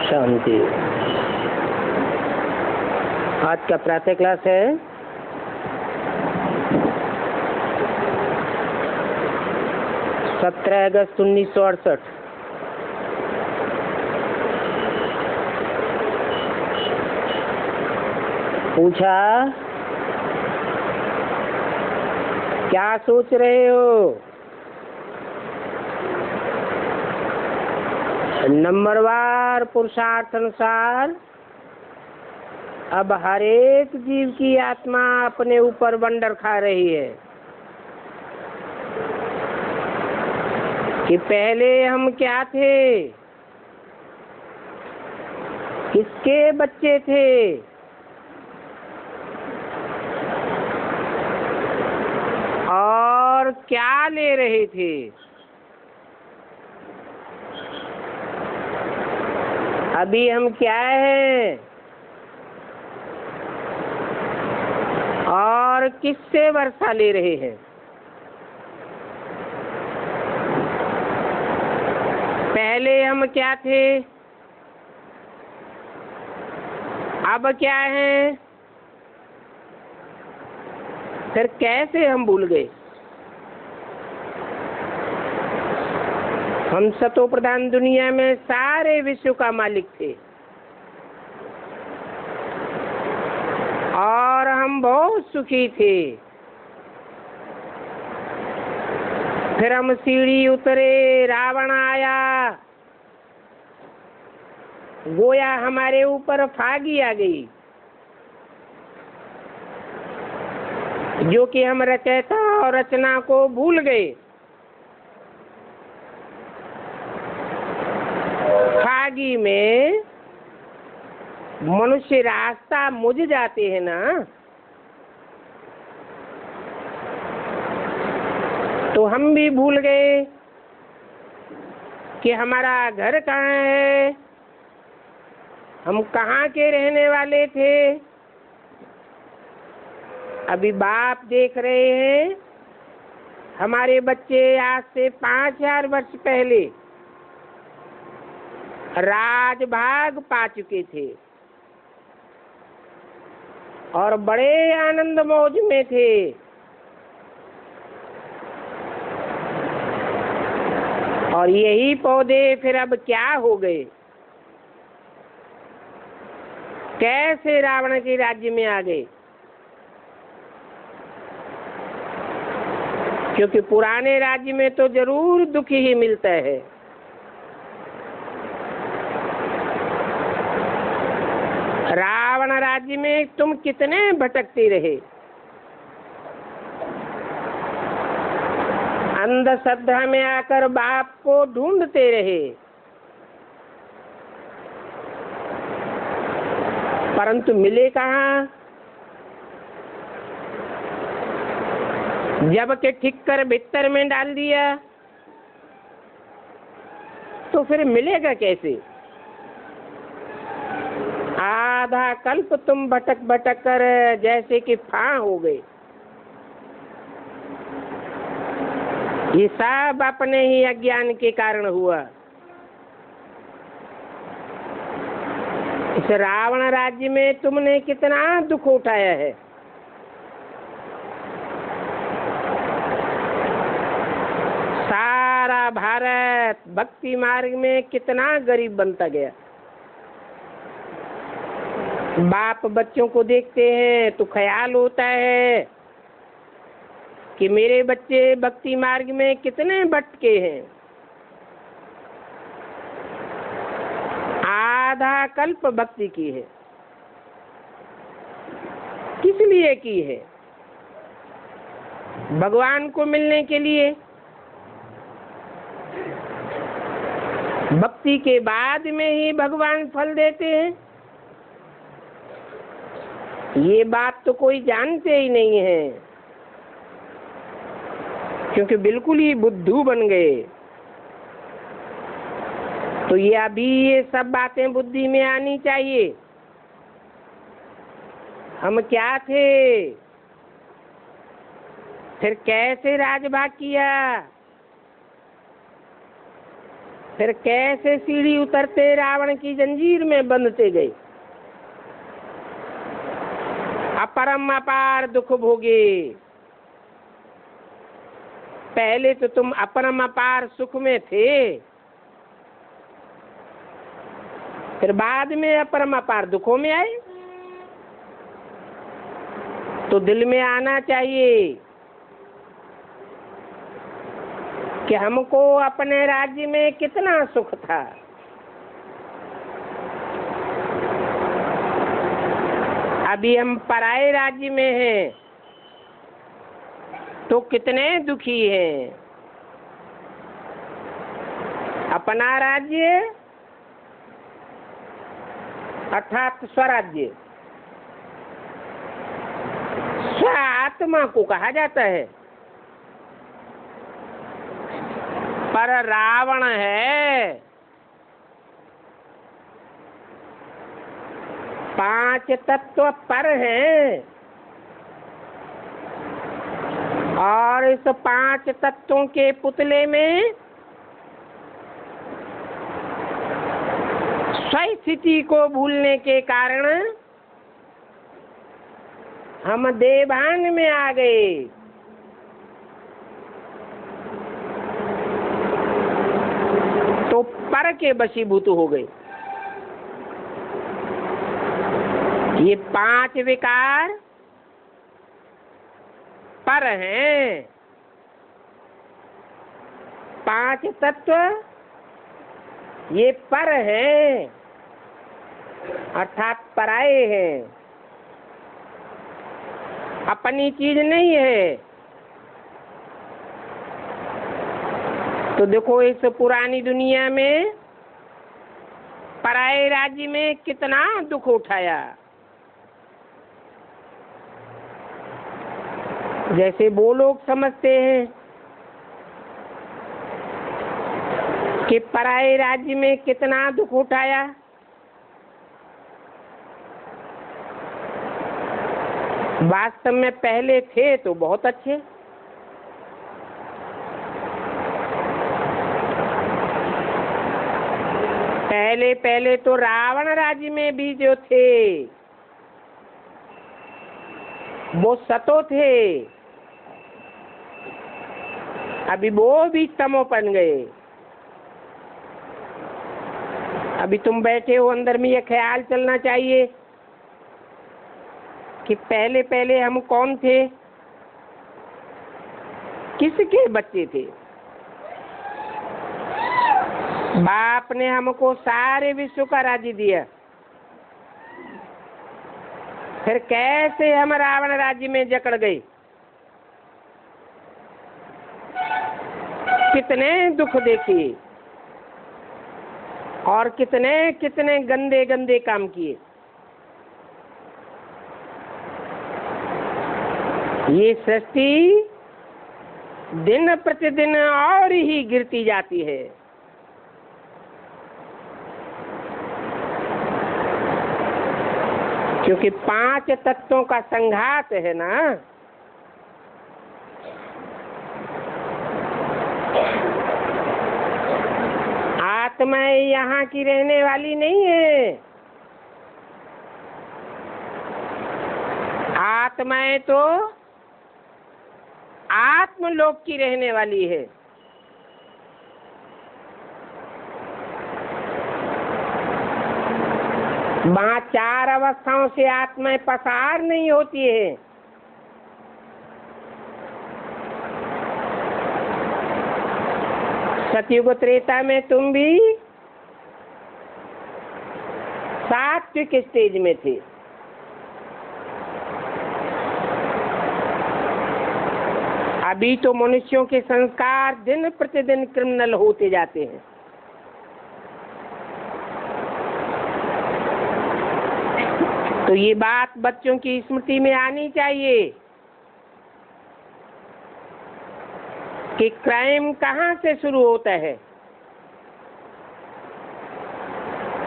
शांति। आज का प्रातः क्लास है 17 अगस्त 1968। पूछा, क्या सोच रहे हो? नंबरवार पुरुषार्थ अनुसार अब हर एक जीव की आत्मा अपने ऊपर वंडर खा रही है कि पहले हम क्या थे, किसके बच्चे थे, और क्या ले रहे थे। अभी हम क्या हैं और किससे वर्षा ले रहे हैं। पहले हम क्या थे, अब क्या हैं, फिर कैसे हम भूल गए। हम सतो प्रधान दुनिया में सारे विश्व का मालिक थे और हम बहुत सुखी थे। फिर हम सीढ़ी उतरे, रावण आया, गोया हमारे ऊपर फागी आ गई, जो कि हम रचयिता और रचना को भूल गए। फागी में मनुष्य रास्ता मुझ जाते हैं ना, तो हम भी भूल गए कि हमारा घर कहाँ है, हम कहाँ के रहने वाले थे। अभी बाप देख रहे हैं, हमारे बच्चे आज से 5000 वर्ष पहले राजभाग पा चुके थे और बड़े आनंद मौज में थे। और यही पौधे फिर अब क्या हो गए, कैसे रावण के राज्य में आ गए। क्योंकि पुराने राज्य में तो जरूर दुख ही मिलता है। रावण राज्य में तुम कितने भटकते रहे, अंधश्रद्धा में आकर बाप को ढूंढते रहे, परंतु मिले कहाँ। जब के ठीक कर भीतर में डाल दिया तो फिर मिलेगा कैसे। आधा कल्प तुम भटक भटक कर जैसे कि फां हो गए। ये सब अपने ही अज्ञान के कारण हुआ। इस रावण राज्य में तुमने कितना दुख उठाया है। सारा भारत भक्ति मार्ग में कितना गरीब बनता गया। बाप बच्चों को देखते हैं तो ख्याल होता है कि मेरे बच्चे भक्ति मार्ग में कितने भटके हैं। आधा कल्प भक्ति की है, किस लिए की है? भगवान को मिलने के लिए। भक्ति के बाद में ही भगवान फल देते हैं, ये बात तो कोई जानते ही नहीं है, क्योंकि बिल्कुल ही बुद्धू बन गए। तो ये अभी ये सब बातें बुद्धि में आनी चाहिए। हम क्या थे, फिर कैसे राजभाग किया, फिर कैसे सीढ़ी उतरते रावण की जंजीर में बंधते गए। अपरम अपार दुख भोगे। पहले तो तुम अपरम अपार सुख में थे, फिर बाद में अपरम अपार दुखों में आए। तो दिल में आना चाहिए कि हमको अपने राज्य में कितना सुख था। अभी हम पराये राज्य में हैं तो कितने दुखी हैं। अपना राज्य अर्थात स्वराज्य, स्व आत्मा को कहा जाता है। पर रावण है 5 तत्व पर हैं, और इस 5 तत्वों के पुतले में स्थिति को भूलने के कारण हम देवान में आ गए। तो पर के वशीभूत हो गए। ये 5 विकार पर हैं, 5 तत्व ये पर हैं अर्थात पराये हैं, अपनी चीज नहीं है। तो देखो इस पुरानी दुनिया में पराये राज्य में कितना दुख उठाया। जैसे वो लोग समझते हैं कि पराये राज्य में कितना दुख उठाया, वास्तव में पहले थे तो बहुत अच्छे। पहले तो रावण राज्य में भी जो थे वो सतो थे, अभी वो भी तमोपन गए। अभी तुम बैठे हो, अंदर में ये ख्याल चलना चाहिए कि पहले हम कौन थे, किसके बच्चे थे। बाप ने हमको सारे विश्व का राज्य दिया, फिर कैसे हम रावण राज्य में जकड़ गए। कितने दुख देखे और कितने कितने गंदे गंदे काम किए। ये सृष्टि दिन प्रतिदिन और ही गिरती जाती है। क्योंकि 5 तत्वों का संघात है ना। आत्माएं यहाँ की रहने वाली नहीं है। आत्माएं तो आत्मलोक की रहने वाली है। वहाँ 4 अवस्थाओं से आत्माएं पसार नहीं होती है। सतयुग त्रेता में तुम भी सात्विक स्टेज में थे। अभी तो मनुष्यों के संस्कार दिन प्रतिदिन क्रिमिनल होते जाते हैं। तो ये बात बच्चों की स्मृति में आनी चाहिए कि क्राइम कहाँ से शुरू होता है।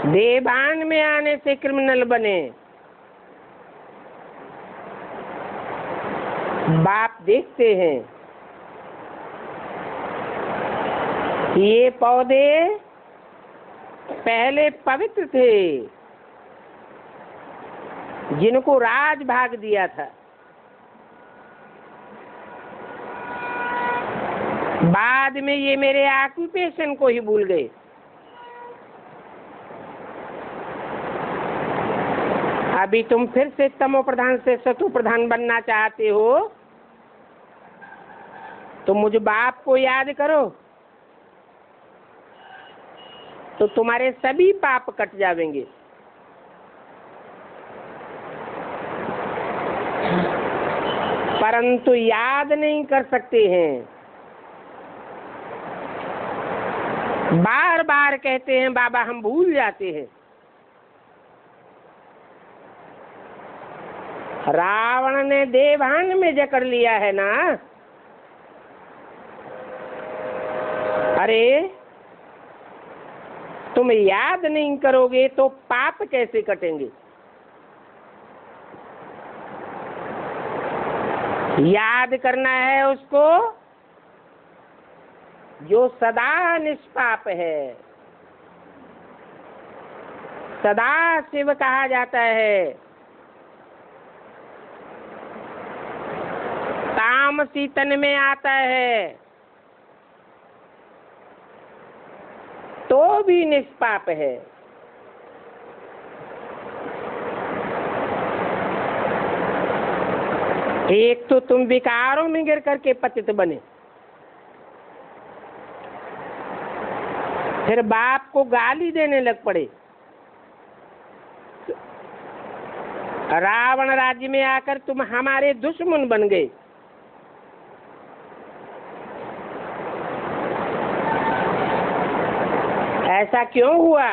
देवान में आने से क्रिमिनल बने। बाप देखते हैं कि ये पौधे पहले पवित्र थे, जिनको राज भाग दिया था, बाद में ये मेरे ऑक्यूपेशन को ही भूल गए। अभी तुम फिर से तमो प्रधान से सतो प्रधान बनना चाहते हो, तो मुझ बाप को याद करो, तो तुम्हारे सभी पाप कट जाएंगे। परंतु याद नहीं कर सकते हैं, बार बार कहते हैं बाबा हम भूल जाते हैं। रावण ने देवान में जकड़ लिया है ना। अरे तुम याद नहीं करोगे तो पाप कैसे कटेंगे? याद करना है उसको जो सदा निष्पाप है, सदा शिव कहा जाता है। तामसी तन में आता है तो भी निष्पाप है। एक तो तुम विकारों में गिर करके पतित बने, फिर बाप को गाली देने लग पड़े। रावण राज्य में आकर तुम हमारे दुश्मन बन गए। ऐसा क्यों हुआ?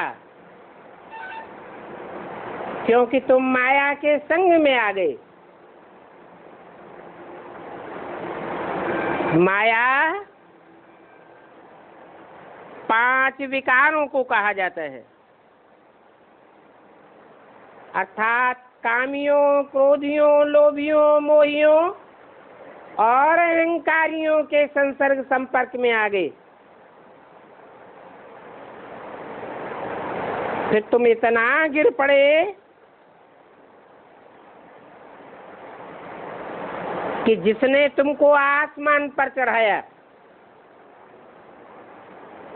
क्योंकि तुम माया के संग में आ गए। माया 5 विकारों को कहा जाता है, अर्थात कामियों, क्रोधियों, लोभियों, मोहियों और अहंकारियों के संसर्ग संपर्क में आ गए। फिर तुम इतना गिर पड़े कि जिसने तुमको आसमान पर चढ़ाया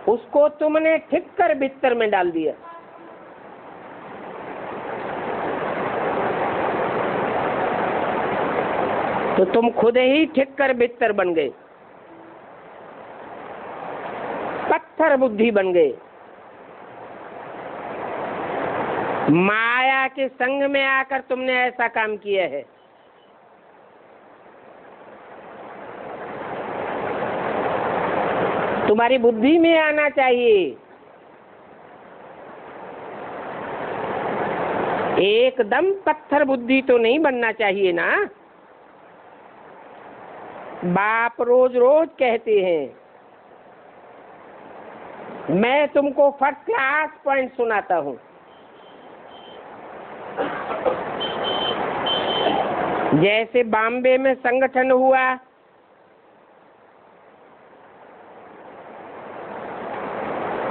उसको तुमने ठीक कर बिस्तर में डाल दिया। तो तुम खुद ही ठीक कर बिस्तर बन गए, पत्थर बुद्धि बन गए। माया के संग में आकर तुमने ऐसा काम किया है। तुम्हारी बुद्धि में आना चाहिए। एकदम पत्थर बुद्धि तो नहीं बनना चाहिए ना। बाप रोज रोज कहते हैं, मैं तुमको फर्स्ट क्लास पॉइंट सुनाता हूं। जैसे बॉम्बे में संगठन हुआ,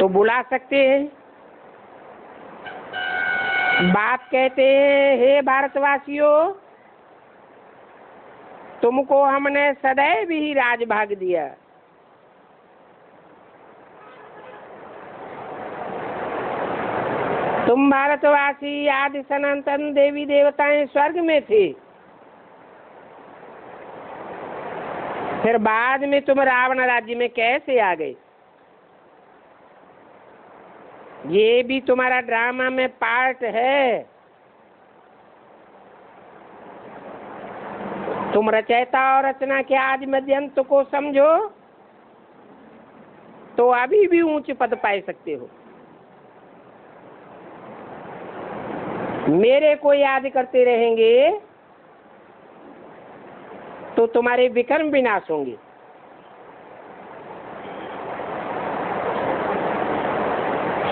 तो बुला सकते हैं। बाप कहते हैं, हे भारतवासियों, तुमको हमने सदैव ही राज भाग दिया। तुम भारतवासी आदि सनातन देवी देवताएं स्वर्ग में थे, फिर बाद में तुम रावण राज्य में कैसे आ गए? ये भी तुम्हारा ड्रामा में पार्ट है। तुम रचयिता और रचना के आदि मध्यंत को समझो तो अभी भी ऊंच पद पा सकते हो। मेरे को याद करते रहेंगे तो तुम्हारे विक्रम विनाश होंगे।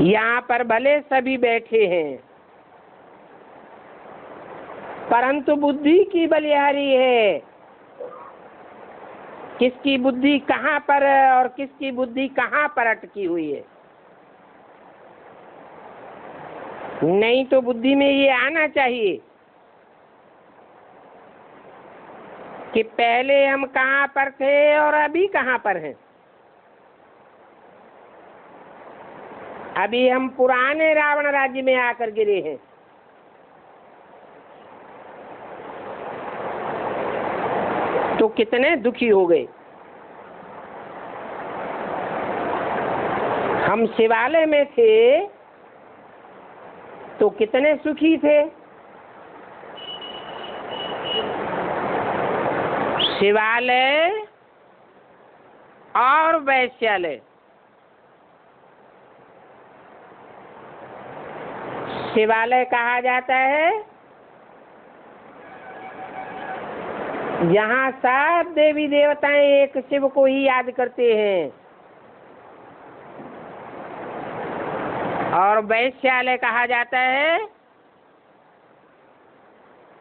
यहाँ पर भले सभी बैठे हैं, परंतु बुद्धि की बलिहारी है। किसकी बुद्धि कहाँ पर और किसकी बुद्धि कहाँ पर अटकी हुई है। नहीं तो बुद्धि में ये आना चाहिए कि पहले हम कहाँ पर थे और अभी कहाँ पर हैं। अभी हम पुराने रावण राज्य में आकर गिरे हैं। तो कितने दुखी हो गए। हम शिवालय में थे तो कितने सुखी थे। शिवालय और वैश्यालय, शिवालय कहा जाता है जहाँ सब देवी देवताएं एक शिव को ही याद करते हैं, और वैश्यालय कहा जाता है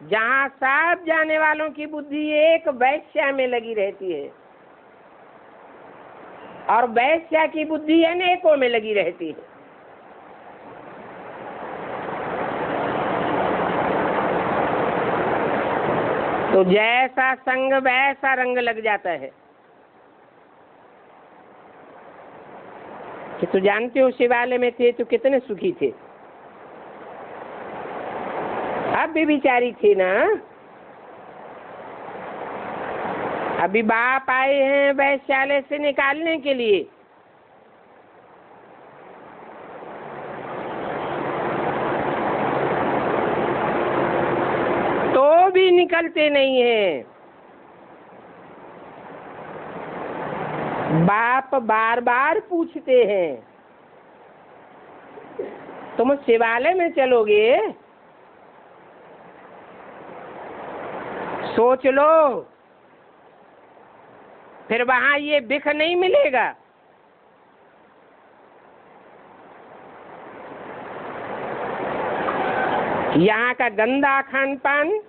जहाँ सब जाने वालों की बुद्धि एक वैश्या में लगी रहती है और वैश्या की बुद्धि अनेकों में लगी रहती है। तो जैसा संग वैसा रंग लग जाता है। कि तू जानते हो शिवालय में थे तो कितने सुखी थे। अब भी बिचारी थी ना। अभी बाप आए हैं वैश्यालय से निकालने के लिए। तो भी निकलते नहीं हैं। बाप बार बार पूछते हैं तुम शिवालय में चलोगे? सोच लो, फिर वहां ये बिख नहीं मिलेगा। यहाँ का गंदा खान पान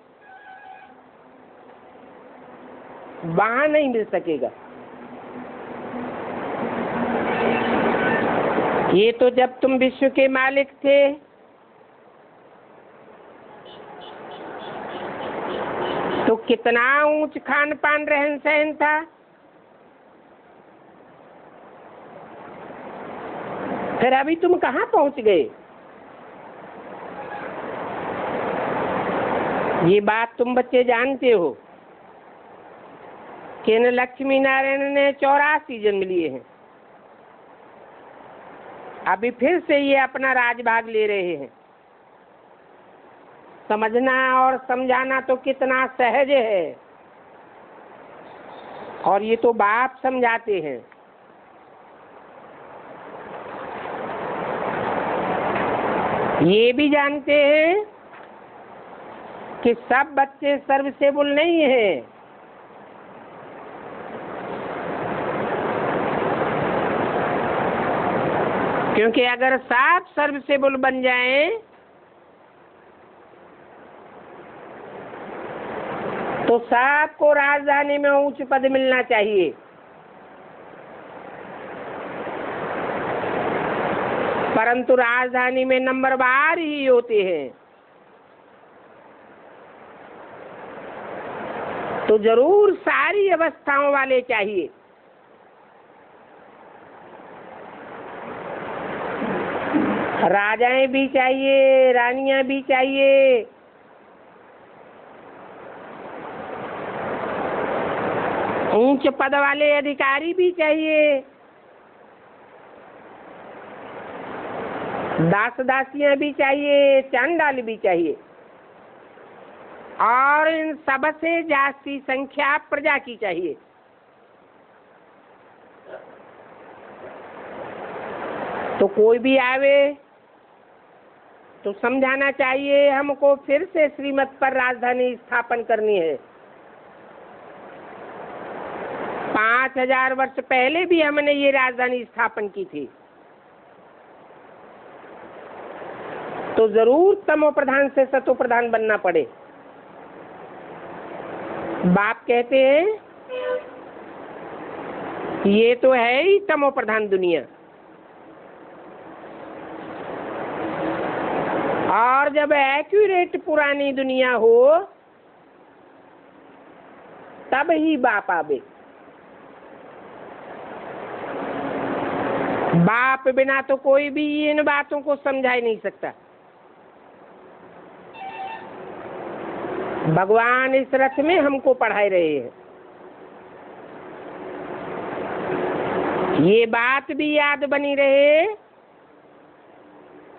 वहां नहीं मिल सकेगा। ये तो जब तुम विश्व के मालिक थे तो कितना ऊंच खान पान रहन सहन था। फिर अभी तुम कहाँ पहुंच गए? ये बात तुम बच्चे जानते हो कि न लक्ष्मी नारायण ने 84 जन्म लिए हैं। अभी फिर से ये अपना राजभाग ले रहे हैं। समझना और समझाना तो कितना सहज है, और ये तो बाप समझाते हैं। ये भी जानते हैं कि सब बच्चे सर्विसेबल नहीं हैं। क्योंकि अगर सब सर्विसेबल बन जाएं तो सबको राजधानी में उच्च पद मिलना चाहिए। परंतु राजधानी में नंबरवार ही होते हैं। तो जरूर सारी अवस्थाओं वाले चाहिए। राजाएं भी चाहिए, रानियां भी चाहिए, ऊंच पद वाले अधिकारी भी चाहिए, दास दासियां भी चाहिए, चांडाल भी चाहिए, और इन सबसे जास्ती संख्या प्रजा की चाहिए। तो कोई भी आवे तो समझाना चाहिए हमको फिर से श्रीमत पर राजधानी स्थापन करनी है। 5000 वर्ष पहले भी हमने ये राजधानी स्थापन की थी। तो जरूर तमो प्रधान से सतो प्रधान बनना पड़े। बाप कहते हैं ये तो है ही तमो प्रधान दुनिया। जब एक्यूरेट पुरानी दुनिया हो तब ही बाप आवे। बाप बिना तो कोई भी इन बातों को समझा ही नहीं सकता। भगवान इस रथ में हमको पढ़ाई रहे हैं। ये बात भी याद बनी रहे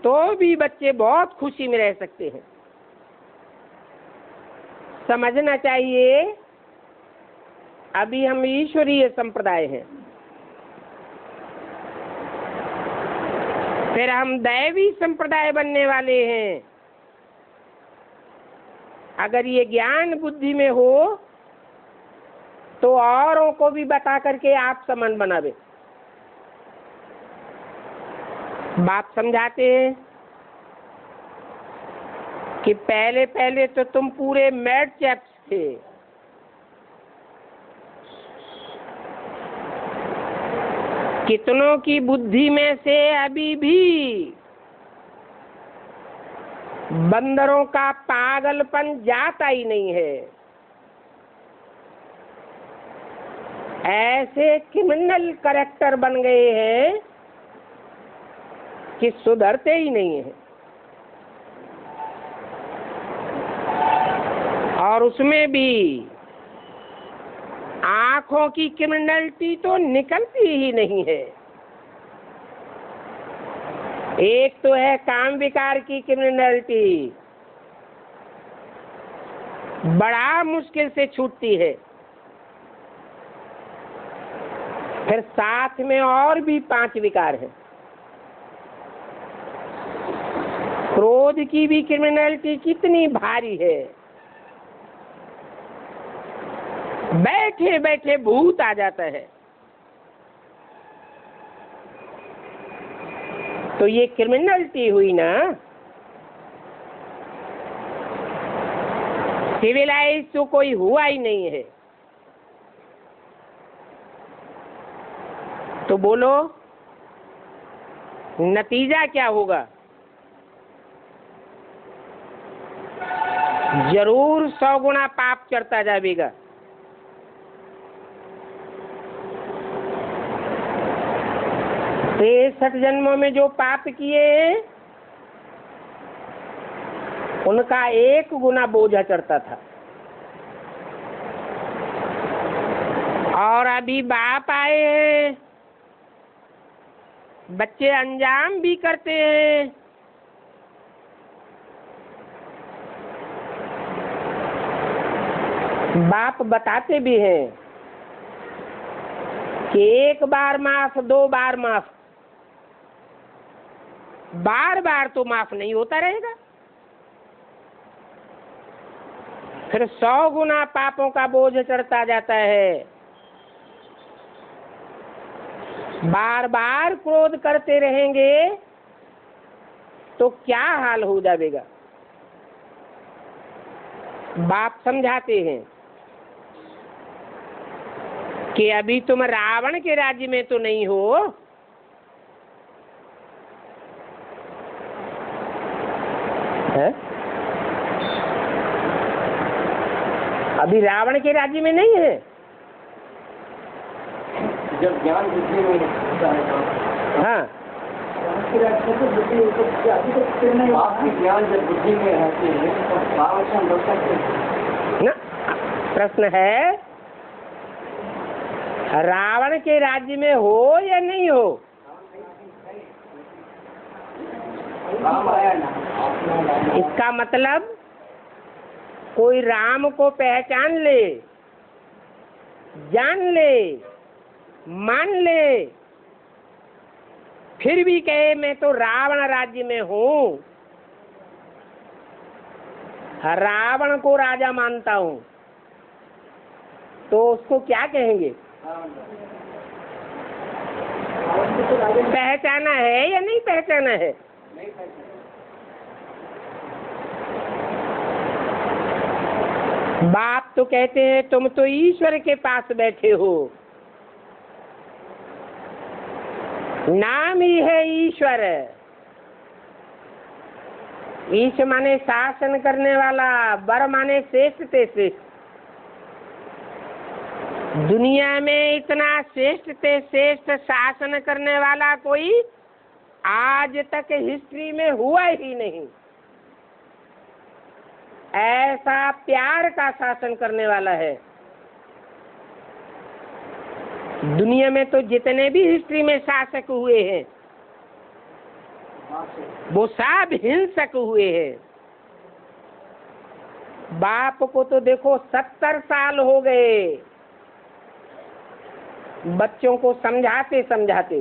तो भी बच्चे बहुत खुशी में रह सकते हैं। समझना चाहिए अभी हम ईश्वरीय संप्रदाय हैं, फिर हम दैवी संप्रदाय बनने वाले हैं। अगर ये ज्ञान बुद्धि में हो तो औरों को भी बता करके आप समान बनावे। बाप समझाते हैं कि पहले पहले तो तुम पूरे मैड चैप्स थे, कितनों की बुद्धि में से अभी भी बंदरों का पागलपन जाता ही नहीं है। ऐसे क्रिमिनल कैरेक्टर बन गए हैं कि सुधरते ही नहीं है। और उसमें भी आंखों की क्रिमिनलिटी तो निकलती ही नहीं है। एक तो है काम विकार की क्रिमिनलिटी, बड़ा मुश्किल से छूटती है। फिर साथ में और भी 5 विकार है। क्रोध की भी क्रिमिनलिटी कितनी भारी है, बैठे बैठे भूत आ जाता है। तो ये क्रिमिनलिटी हुई ना, सिविलाइज तो कोई हुआ ही नहीं है। तो बोलो नतीजा क्या होगा? जरूर 100 गुना पाप चढ़ता जाएगा। तो 63 जन्मों में जो पाप किए उनका 1 गुना बोझा चढ़ता था। और अभी बाप आए हैं, बच्चे अंजाम भी करते हैं। बाप बताते भी हैं कि 1 बार माफ, 2 बार माफ, बार बार तो माफ नहीं होता रहेगा। फिर 100 गुना पापों का बोझ चढ़ता जाता है। बार बार क्रोध करते रहेंगे तो क्या हाल हो जाएगा? बाप समझाते हैं कि अभी तुम रावण के राज्य में तो नहीं हो, है? अभी रावण के राज्य में नहीं है। जब ज्ञान बुद्धि में होता है, हाँ, आपकी ज्ञान जब बुद्धि में रहती है तो रावण बच सकते ना। प्रश्न है रावण के राज्य में हो या नहीं हो? राम आया ना। इसका मतलब कोई राम को पहचान ले, जान ले, मान ले, फिर भी कहे मैं तो रावण राज्य में हूँ, रावण को राजा मानता हूँ, तो उसको क्या कहेंगे? पहचाना है या नहीं पहचाना है? बाप तो कहते हैं तुम तो ईश्वर के पास बैठे हो, नाम ही है ईश्वर, ईश माने शासन करने वाला, बर माने श्रेष्ठ से श्रेष्ठ। दुनिया में इतना श्रेष्ठ से श्रेष्ठ शासन करने वाला कोई आज तक हिस्ट्री में हुआ ही नहीं। ऐसा प्यार का शासन करने वाला है। दुनिया में तो जितने भी हिस्ट्री में शासक हुए हैं वो सब हिंसक हुए हैं। बाप को तो देखो 70 साल हो गए बच्चों को समझाते समझाते,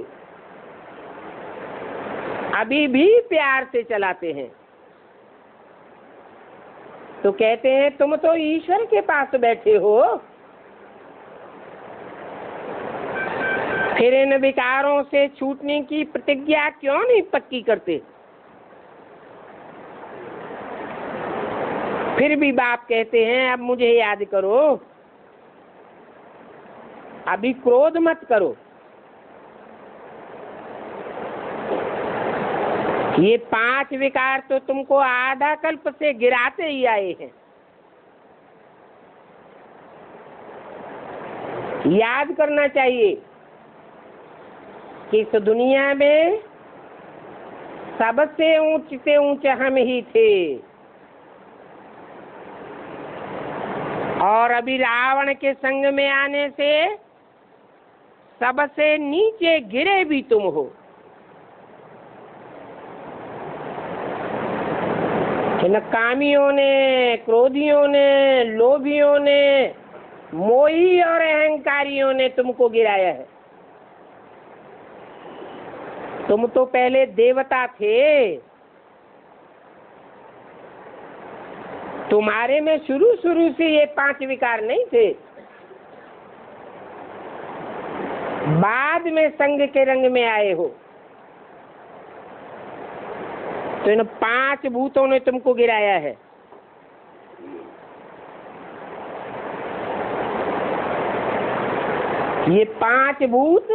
अभी भी प्यार से चलाते हैं। तो कहते हैं तुम तो ईश्वर के पास बैठे हो, फिर इन विकारों से छूटने की प्रतिज्ञा क्यों नहीं पक्की करते। फिर भी बाप कहते हैं अब मुझे याद करो, अभी क्रोध मत करो। ये 5 विकार तो तुमको आधा कल्प से गिराते ही आए हैं। याद करना चाहिए कि इस दुनिया में सबसे ऊंच से ऊंच हम ही थे, और अभी रावण के संग में आने से सबसे नीचे गिरे भी तुम हो। इन कामियों ने, क्रोधियों ने, लोभियों ने, मोही और अहंकारियों ने तुमको गिराया है। तुम तो पहले देवता थे, तुम्हारे में शुरू से ये 5 विकार नहीं थे। बाद में संग के रंग में आए हो, तो इन 5 भूतों ने तुमको गिराया है। ये 5 भूत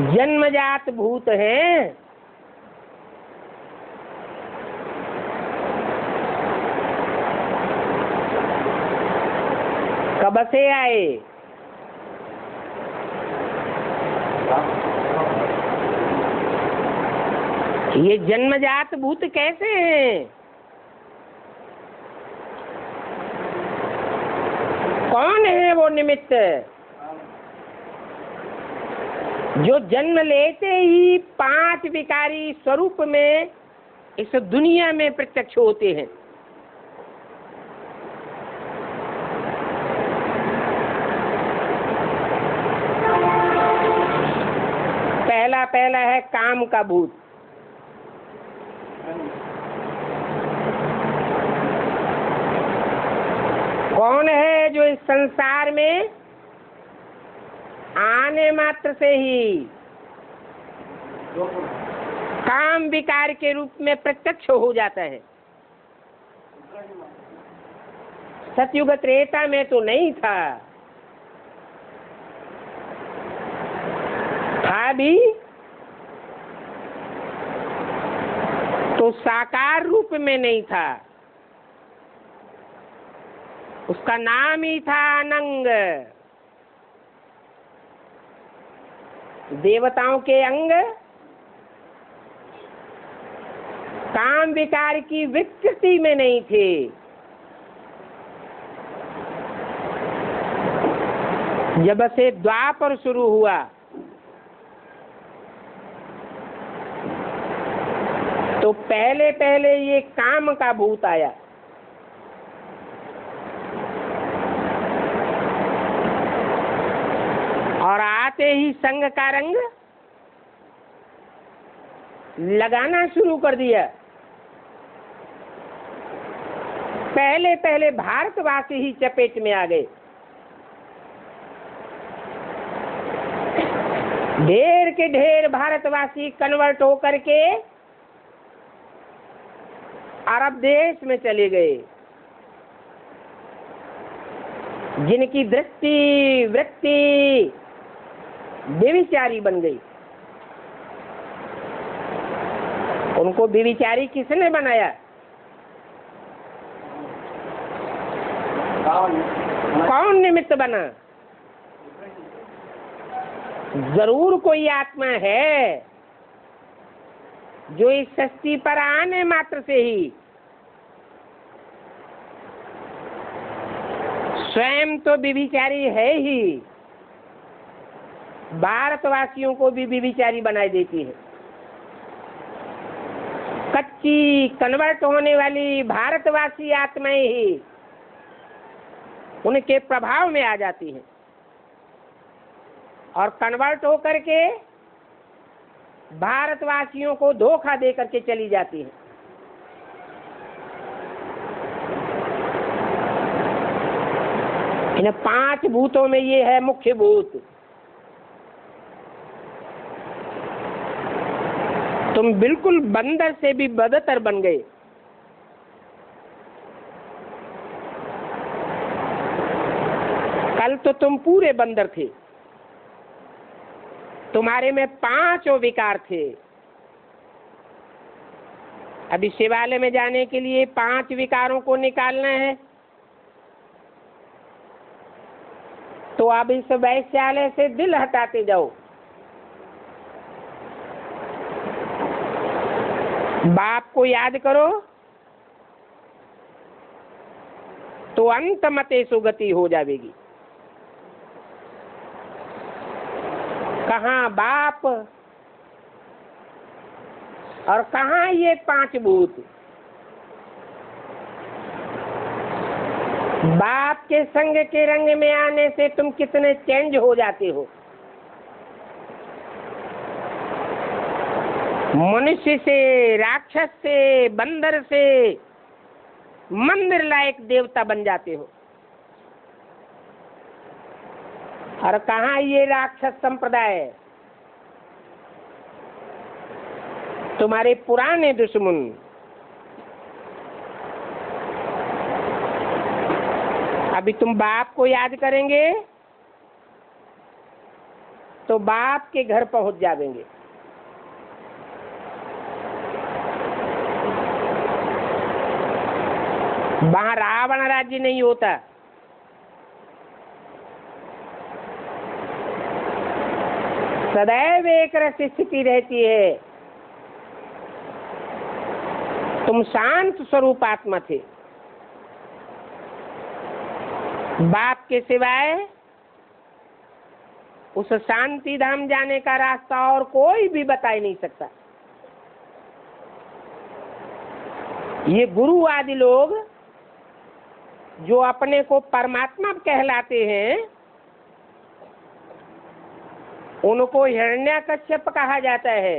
जन्मजात भूत हैं। कब से आए? ये जन्मजात भूत कैसे हैं? कौन है वो निमित्त जो जन्म लेते ही 5 विकारी स्वरूप में इस दुनिया में प्रत्यक्ष होते हैं? पहला है काम का भूत। कौन है जो इस संसार में आने मात्र से ही काम विकार के रूप में प्रत्यक्ष हो जाता है? सतयुग त्रेता में तो नहीं था भी तो साकार रूप में नहीं था, उसका नाम ही था अनंग। देवताओं के अंग काम विकार की विकृति में नहीं थे। जब से द्वापर शुरू हुआ तो पहले ये काम का भूत आया। और आते ही संग का रंग लगाना शुरू कर दिया। पहले भारतवासी ही चपेट में आ गए। ढेर के ढेर भारतवासी कन्वर्ट होकर के अरब देश में चले गए, जिनकी दृष्टि वृत्ति व्यभिचारी बन गई। उनको व्यभिचारी किसने बनाया? कौन निमित्त बना? जरूर कोई आत्मा है जो इस सृष्टि पर आने मात्र से ही स्वयं तो व्यभिचारी है ही, भारतवासियों को भी व्यभिचारी बनाई देती है। कच्ची कन्वर्ट होने वाली भारतवासी आत्माएं ही उनके प्रभाव में आ जाती हैं और कन्वर्ट होकर के भारतवासियों को धोखा दे करके चली जाती है। इन 5 भूतों में ये है मुख्य भूत। तुम बिल्कुल बंदर से भी बदतर बन गए। कल तो तुम पूरे बंदर थे, तुम्हारे में 5 विकार थे। अभी शिवालय में जाने के लिए 5 विकारों को निकालना है, तो अब इस वैश्यालय से दिल हटाते जाओ। बाप को याद करो तो अंत मते सुगति हो जाएगी। कहाँ बाप और कहाँ ये 5 भूत? बाप के संग के रंग में आने से तुम कितने चेंज हो जाते हो। मनुष्य से, राक्षस से, बंदर से मंदिर लायक देवता बन जाते हो। और कहाँ ये राक्षस संप्रदाय, तुम्हारे पुराने दुश्मन। अभी तुम बाप को याद करेंगे तो बाप के घर पहुंच जाएंगे। वहां रावण राज्य नहीं होता, सदैव एक रस स्थिति रहती है। तुम शांत स्वरूप आत्मा थे। बाप के सिवाय उस शांति धाम जाने का रास्ता और कोई भी बता ही नहीं सकता। ये गुरु आदि लोग जो अपने को परमात्मा कहलाते हैं, उनको हिरण्यकश्यप कहा जाता है।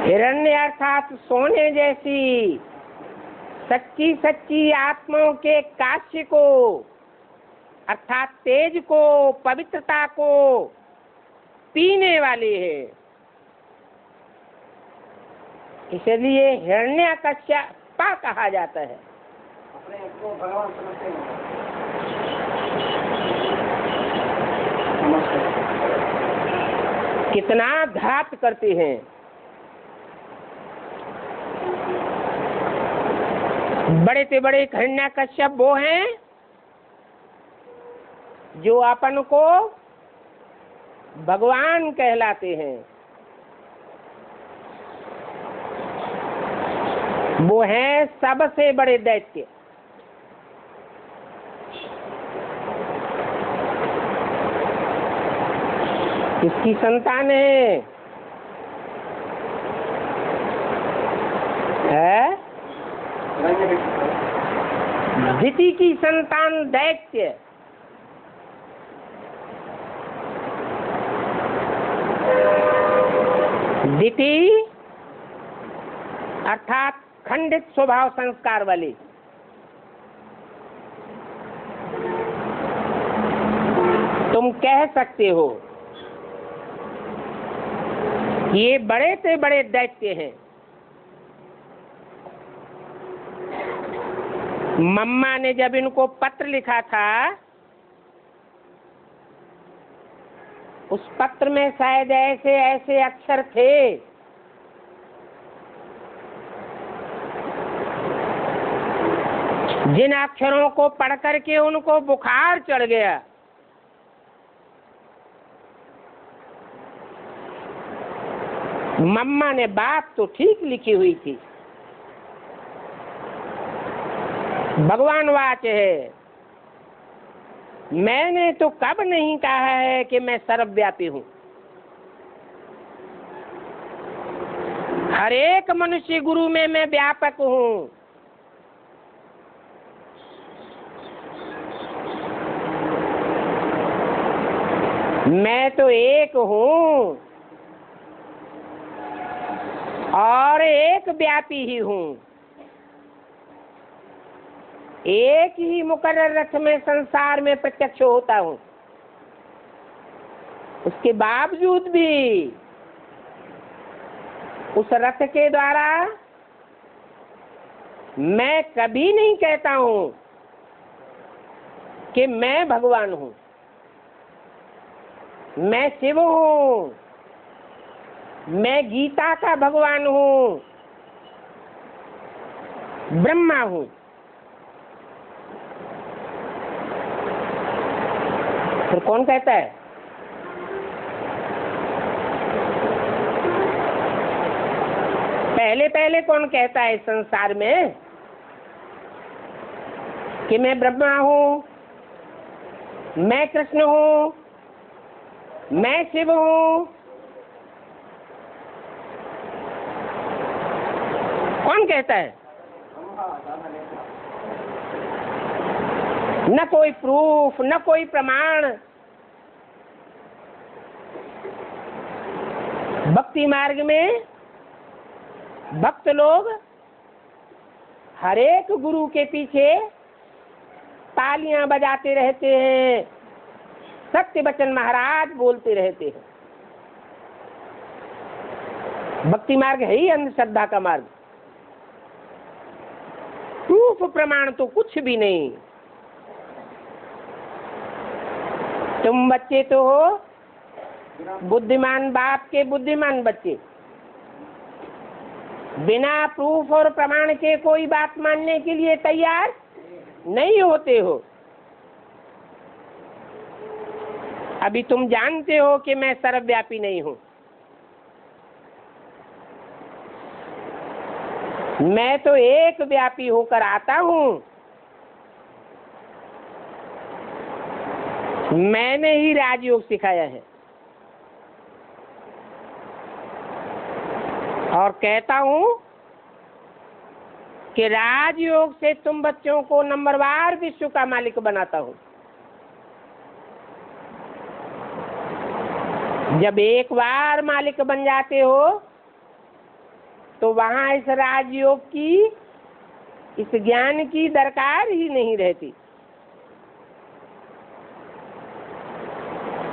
हिरण्य अर्थात सोने जैसी सच्ची सच्ची आत्माओं के काश्य को, अर्थात तेज को, पवित्रता को पीने वाले हैं। इसलिए हिरण्यकश्यप कहा जाता है। अपने को भगवान समझते हैं। कितना घात करते हैं। बड़े से बड़े हिरण्यकश्यप वो हैं जो अपन को भगवान कहलाते हैं। वो हैं सबसे बड़े दैत्य। किसकी संतान है? दिति की संतान दैत्य। दिति अर्थात खंडित स्वभाव संस्कार वाली। तुम कह सकते हो ये बड़े से बड़े दैत्य हैं। मम्मा ने जब इनको पत्र लिखा था उस पत्र में शायद ऐसे ऐसे अक्षर थे जिन अक्षरों को पढ़ करके उनको बुखार चढ़ गया। मम्मा ने बात तो ठीक लिखी हुई थी। भगवान वाच है, मैंने तो कब नहीं कहा है कि मैं सर्वव्यापी हूं। हर एक मनुष्य गुरु में मैं व्यापक हूं। मैं तो एक हूं और एक व्यापी ही हूं। एक ही मुकर्रर रथ में संसार में प्रत्यक्ष होता हूं। उसके बावजूद भी उस रथ के द्वारा मैं कभी नहीं कहता हूं कि मैं भगवान हूं, मैं शिव हूं, मैं गीता का भगवान हूं, ब्रह्मा हूं। फिर कौन कहता है? पहले पहले कौन कहता है इस संसार में कि मैं ब्रह्मा हूं, मैं कृष्ण हूं, मैं शिव हूं? कौन कहता है? न कोई प्रूफ, न कोई प्रमाण। भक्ति मार्ग में भक्त लोग हर एक गुरु के पीछे तालियां बजाते रहते हैं, सत्य वचन महाराज बोलते रहते हैं। भक्ति मार्ग है ही अंधश्रद्धा का मार्ग। प्रूफ प्रमाण तो कुछ भी नहीं। तुम बच्चे तो हो बुद्धिमान बाप के बुद्धिमान बच्चे, बिना प्रूफ और प्रमाण के कोई बात मानने के लिए तैयार नहीं होते हो। अभी तुम जानते हो कि मैं सर्वव्यापी नहीं हूं। मैं तो एक व्यापी होकर आता हूं। मैंने ही राजयोग सिखाया है और कहता हूं कि राजयोग से तुम बच्चों को नंबरवार विश्व का मालिक बनाता हूं। जब एक बार मालिक बन जाते हो तो वहां इस राजयोग की, इस ज्ञान की दरकार ही नहीं रहती।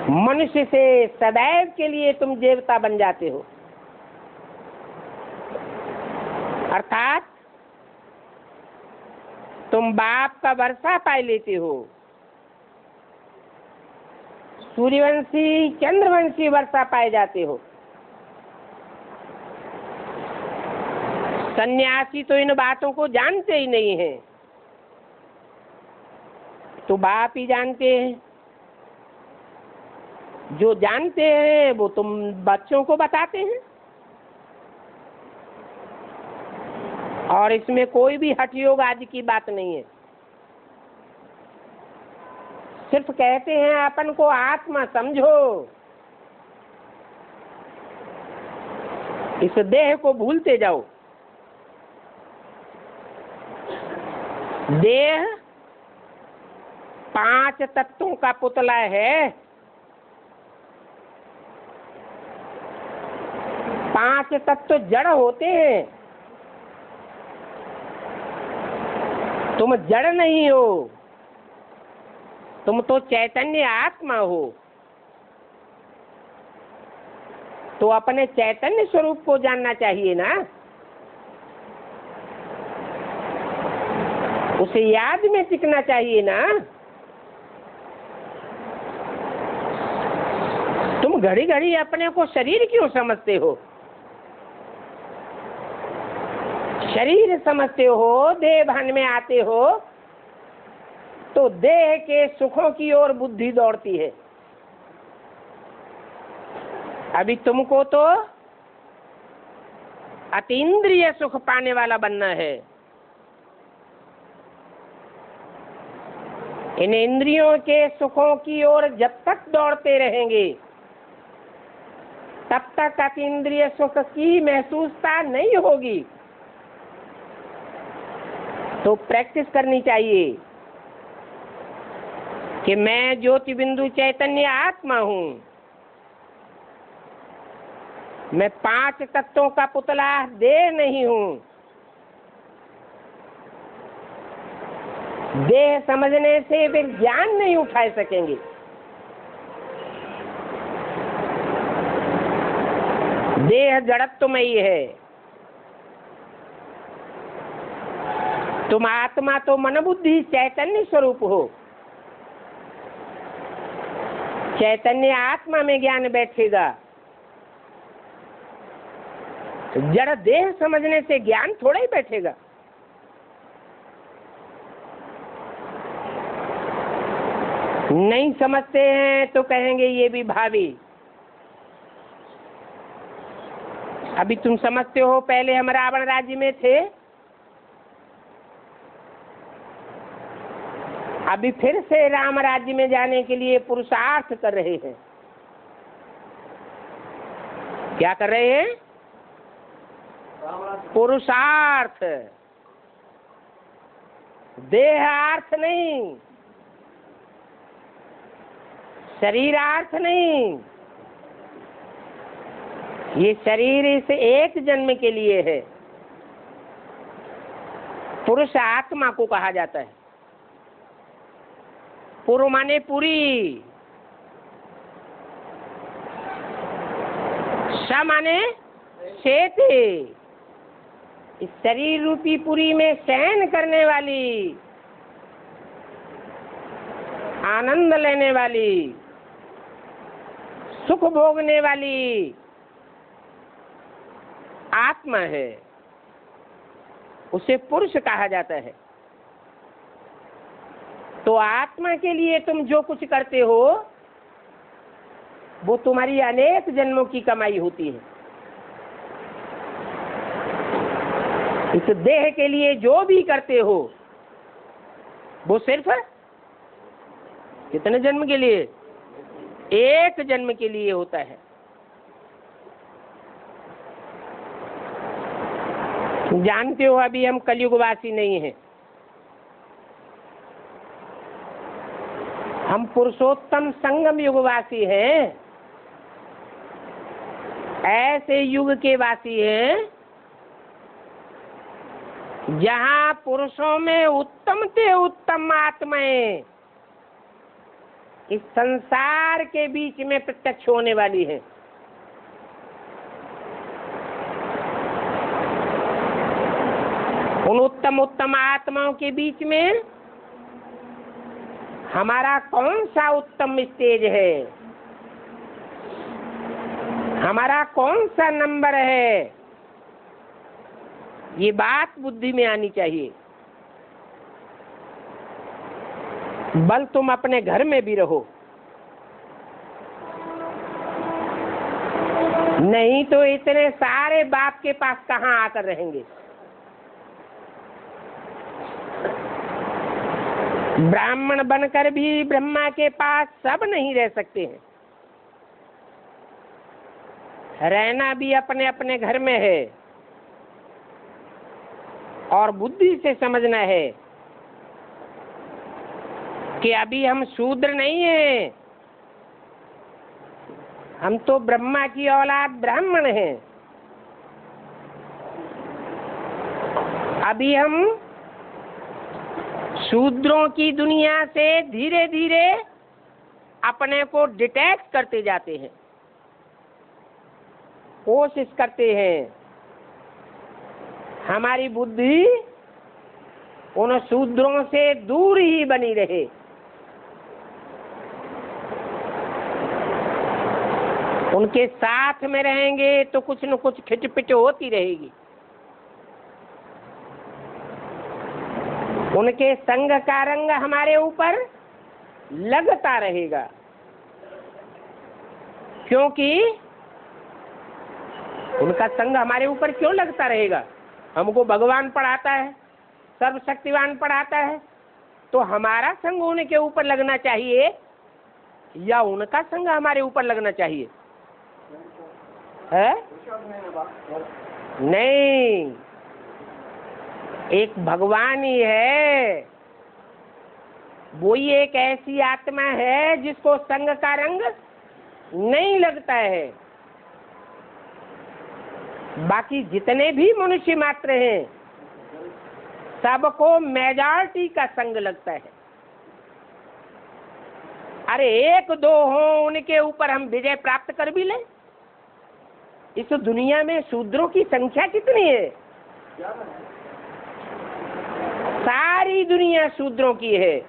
मनुष्य से सदैव के लिए तुम देवता बन जाते हो। अर्थात तुम बाप का वर्षा पाई लेते हो। सूर्यवंशी चंद्रवंशी वर्षा पाए जाते हो। सन्यासी तो इन बातों को जानते ही नहीं हैं, तो बाप ही जानते हैं। जो जानते हैं वो तुम बच्चों को बताते हैं। और इसमें कोई भी हठ योग आदि की बात नहीं है। सिर्फ कहते हैं अपन को आत्मा समझो, इस देह को भूलते जाओ। देह 5 तत्वों का पुतला है। 5 तत्व जड़ होते हैं। तुम जड़ नहीं हो, तुम तो चैतन्य आत्मा हो। तो अपने चैतन्य स्वरूप को जानना चाहिए ना। उसे याद में टिकना चाहिए ना। तुम घड़ी घड़ी अपने को शरीर क्यों समझते हो? शरीर समझते हो, देह भान में आते हो तो देह के सुखों की ओर बुद्धि दौड़ती है। अभी तुमको तो अतीन्द्रिय सुख पाने वाला बनना है। इन इंद्रियों के सुखों की ओर जब तक दौड़ते रहेंगे तब तक अतीन्द्रिय सुख की महसूसता नहीं होगी। तो प्रैक्टिस करनी चाहिए कि मैं ज्योति बिंदु चैतन्य आत्मा हूं, मैं 5 तत्वों का पुतला देह नहीं हूं। देह समझने से वे ज्ञान नहीं उठा सकेंगे। देह जड़त्वमयी है, तुम आत्मा तो मन बुद्धि चैतन्य स्वरूप हो। चैतन्य आत्मा में ज्ञान बैठेगा। जड़ देह समझने से ज्ञान थोड़ा ही बैठेगा। नहीं समझते हैं तो कहेंगे ये भी भावी। अभी तुम समझते हो, पहले हम रावण राज्य में थे, अभी फिर से राम राज्य में जाने के लिए पुरुषार्थ कर रहे हैं। क्या कर रहे हैं? पुरुषार्थ। देहार्थ नहीं, शरीरार्थ नहीं। ये शरीर इस एक जन्म के लिए है। पुरुष आत्मा को कहा जाता है। पुरु माने पूरी, स माने शेते। इस शरीर रूपी पुरी में शयन करने वाली, आनंद लेने वाली, सुख भोगने वाली आत्मा है, उसे पुरुष कहा जाता है। तो आत्मा के लिए तुम जो कुछ करते हो वो तुम्हारी अनेक जन्मों की कमाई होती है। इस देह के लिए जो भी करते हो वो सिर्फ कितने जन्म के लिए? एक जन्म के लिए होता है। जानते हो अभी हम कलयुगवासी नहीं हैं, हम पुरुषोत्तम संगम युगवासी हैं। ऐसे युग के वासी हैं जहां पुरुषों में उत्तम से उत्तम आत्माएं इस संसार के बीच में प्रत्यक्ष होने वाली है। उन उत्तम उत्तम आत्माओं के बीच में हमारा कौन सा उत्तम स्टेज है, हमारा कौन सा नंबर है, ये बात बुद्धि में आनी चाहिए। बल तुम अपने घर में भी रहो, नहीं तो इतने सारे बाप के पास कहाँ आकर रहेंगे। ब्राह्मण बनकर भी ब्रह्मा के पास सब नहीं रह सकते हैं। रहना भी अपने अपने घर में है और बुद्धि से समझना है कि अभी हम शूद्र नहीं हैं, हम तो ब्रह्मा की औलाद ब्राह्मण हैं। अभी हम शूद्रों की दुनिया से धीरे धीरे अपने को डिटैच करते जाते हैं, कोशिश करते हैं हमारी बुद्धि उन शूद्रों से दूर ही बनी रहे। उनके साथ में रहेंगे तो कुछ न कुछ खिटपिट होती रहेगी। उनके संग का रंग हमारे ऊपर लगता रहेगा, क्योंकि उनका संग हमारे ऊपर क्यों लगता रहेगा? हमको भगवान पढ़ाता है, सर्वशक्तिवान पढ़ाता है, तो हमारा संग उनके ऊपर लगना चाहिए या उनका संग हमारे ऊपर लगना चाहिए? है नहीं, एक भगवान ही है, वो ही एक ऐसी आत्मा है जिसको संग का रंग नहीं लगता है। बाकी जितने भी मनुष्य मात्र हैं सबको मेजॉरिटी का संग लगता है। अरे एक दो हो उनके ऊपर हम विजय प्राप्त कर भी लें। इस दुनिया में शूद्रों की संख्या कितनी है? सारी दुनिया शूद्रों की है।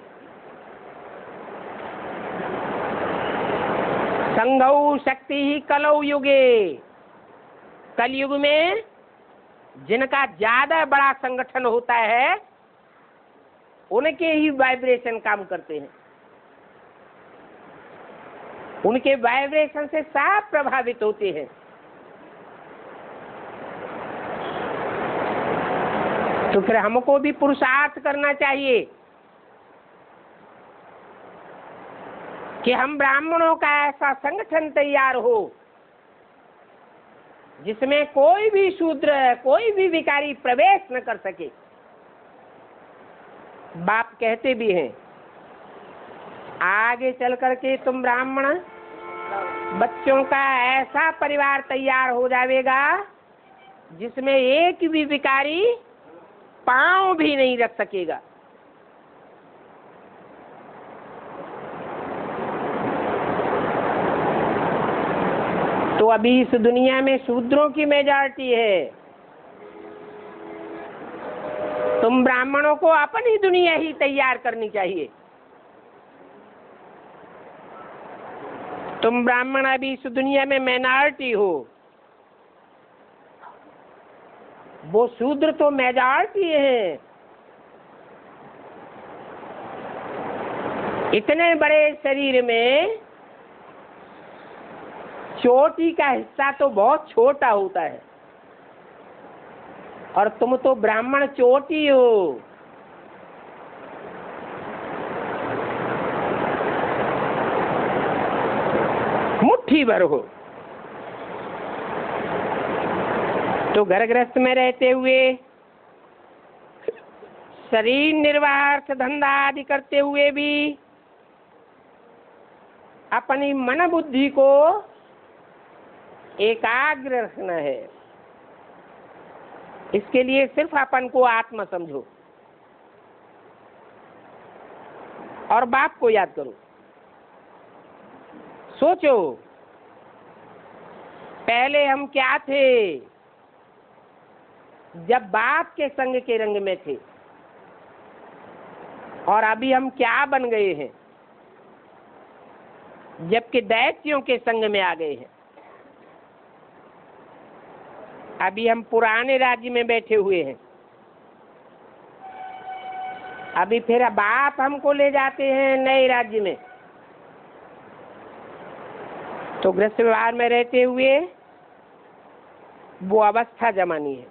संघौ शक्ति ही कलौ युगे, कलयुग में जिनका ज्यादा बड़ा संगठन होता है उनके ही वाइब्रेशन काम करते हैं, उनके वाइब्रेशन से सब प्रभावित होते हैं। तो फिर हमको भी पुरुषार्थ करना चाहिए कि हम ब्राह्मणों का ऐसा संगठन तैयार हो जिसमें कोई भी शूद्र, कोई भी विकारी प्रवेश न कर सके। बाप कहते भी हैं आगे चल करके तुम ब्राह्मण बच्चों का ऐसा परिवार तैयार हो जाएगा जिसमें एक भी विकारी पांव भी नहीं रख सकेगा। तो अभी इस दुनिया में शूद्रों की मेजॉरिटी है। तुम ब्राह्मणों को अपनी दुनिया ही तैयार करनी चाहिए। तुम ब्राह्मण अभी इस दुनिया में माइनॉरिटी हो, वो शूद्र तो मेजॉरिटी है। इतने बड़े शरीर में चोटी का हिस्सा तो बहुत छोटा होता है और तुम तो ब्राह्मण चोटी हो। मुट्ठी भर हो। तो घर गृहस्थ में रहते हुए शरीर निर्वाह अर्थ धंधा आदि करते हुए भी अपनी मन बुद्धि को एकाग्र रखना है। इसके लिए सिर्फ अपन को आत्मा समझो और बाप को याद करो। सोचो पहले हम क्या थे जब बाप के संग के रंग में थे, और अभी हम क्या बन गए हैं जबकि दैत्यों के संग में आ गए हैं। अभी हम पुराने राज्य में बैठे हुए हैं, अभी फिर बाप हमको ले जाते हैं नए राज्य में। तो गृहस्थ व्यवहार में रहते हुए वो अवस्था जमानी है।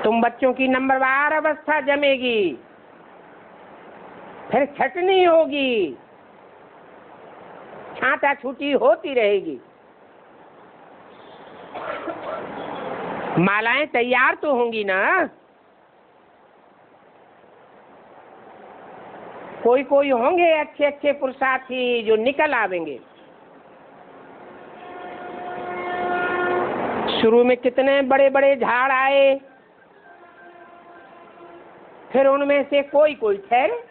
तुम बच्चों की नंबरवार अवस्था जमेगी, फिर छटनी होगी, छांटा छूटी होती रहेगी। मालाएं तैयार तो होंगी ना। कोई कोई होंगे अच्छे अच्छे पुरुषार्थी जो निकल आवेंगे। शुरू में कितने बड़े बड़े झाड़ आए, फिर उनमें से कोई कोई ठहरे,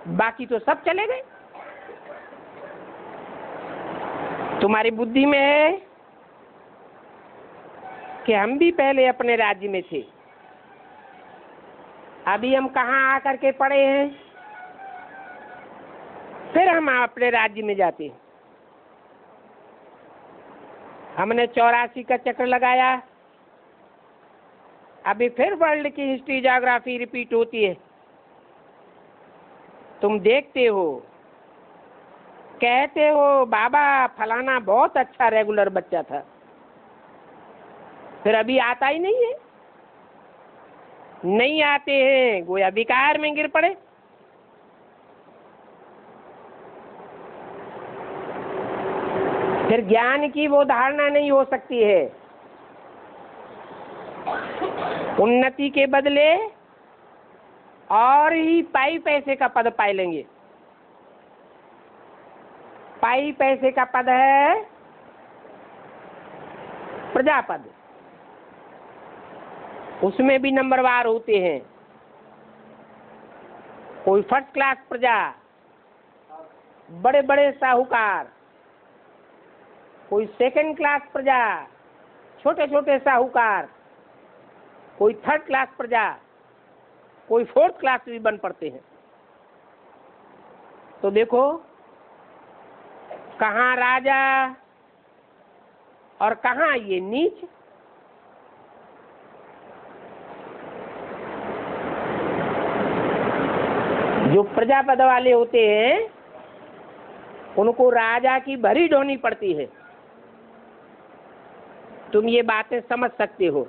बाकी तो सब चले गए। तुम्हारी बुद्धि में है कि हम भी पहले अपने राज्य में थे, अभी हम कहाँ आकर के पड़े हैं? फिर हम अपने राज्य में जाते हैं। हमने 84 का चक्र लगाया, अभी फिर वर्ल्ड की हिस्ट्री ज्योग्राफी रिपीट होती है। तुम देखते हो, कहते हो बाबा फलाना बहुत अच्छा रेगुलर बच्चा था, फिर अभी आता ही नहीं है। नहीं आते हैं, गोया विकार में गिर पड़े। फिर ज्ञान की वो धारणा नहीं हो सकती है। उन्नति के बदले और ही पाई पैसे का पद पाई लेंगे। पाई पैसे का पद है प्रजापद, उसमें भी नंबरवार होते हैं। कोई फर्स्ट क्लास प्रजा, बड़े बड़े साहूकार, कोई सेकंड क्लास प्रजा, छोटे छोटे साहूकार, कोई थर्ड क्लास प्रजा, कोई फोर्थ क्लास भी बन पड़ते हैं। तो देखो कहाँ राजा और कहाँ ये नीच। जो प्रजापद वाले होते हैं उनको राजा की भरी ढोनी पड़ती है। तुम ये बातें समझ सकते हो।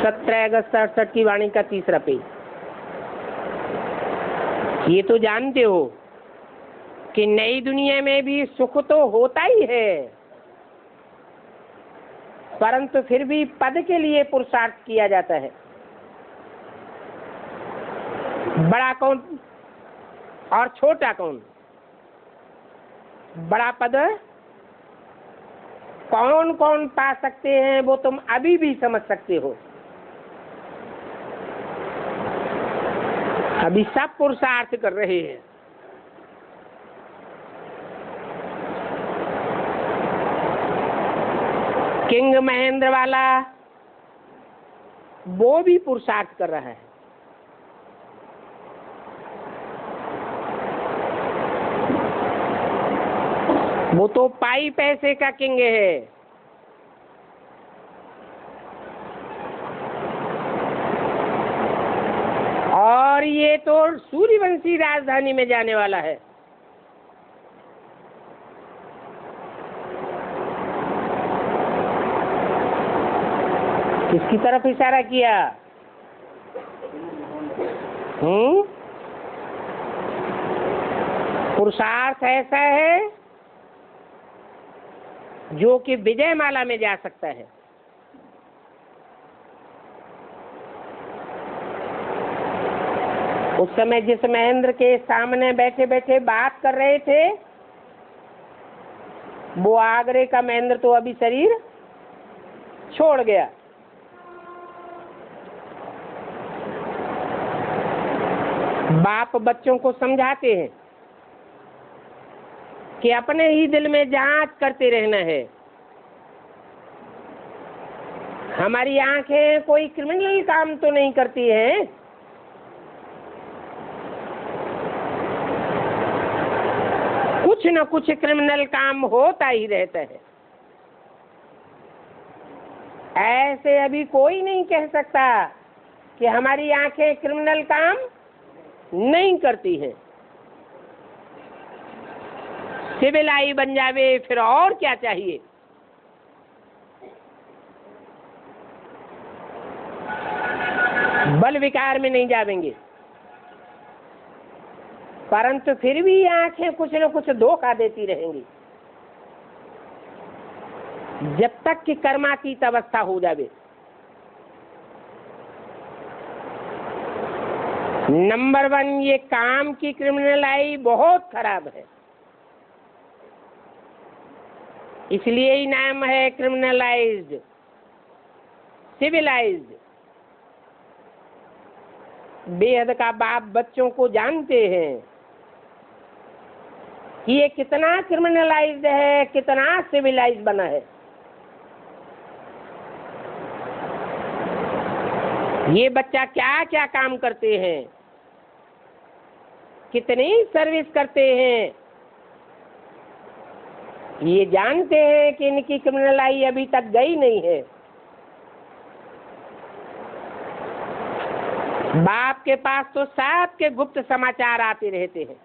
17 अगस्त 68 की वाणी का 3रा पेज। ये तो जानते हो कि नई दुनिया में भी सुख तो होता ही है, परंतु फिर भी पद के लिए पुरुषार्थ किया जाता है। बड़ा कौन और छोटा कौन? बड़ा पद कौन कौन पा सकते हैं वो तुम अभी भी समझ सकते हो। अभी सब पुरुषार्थ कर रहे हैं। किंग महेंद्र वाला वो भी पुरुषार्थ कर रहा है। वो तो पाई पैसे का किंग है। और ये तो सूर्यवंशी राजधानी में जाने वाला है। किसकी तरफ इशारा किया? पुरुषार्थ ऐसा है जो कि विजयमाला में जा सकता है। उस समय जिस महेंद्र के सामने बैठे बैठे बात कर रहे थे वो आगरे का महेंद्र तो अभी शरीर छोड़ गया। बाप बच्चों को समझाते हैं कि अपने ही दिल में जांच करते रहना है। हमारी आंखें कोई क्रिमिनल काम तो नहीं करती हैं। कुछ न कुछ क्रिमिनल काम होता ही रहता है। ऐसे अभी कोई नहीं कह सकता कि हमारी आंखें क्रिमिनल काम नहीं करती हैं। सिविल आई बन जावे फिर और क्या चाहिए। बल विकार में नहीं जावेंगे, परंतु फिर भी आंखें कुछ न कुछ धोखा देती रहेंगी जब तक कि कर्मातीत अवस्था हो जावे। नंबर 1 ये काम की क्रिमिनलाई बहुत खराब है, इसलिए ही नाम है क्रिमिनलाइज्ड, सिविलाइज्ड। बेहद का बाप बच्चों को जानते हैं कि ये कितना क्रिमिनलाइज्ड है, कितना सिविलाइज्ड बना है। ये बच्चा क्या क्या काम करते हैं, कितनी सर्विस करते हैं, ये जानते हैं कि इनकी क्रिमिनल आई अभी तक गई नहीं है। बाप के पास तो सब के गुप्त समाचार आते रहते हैं,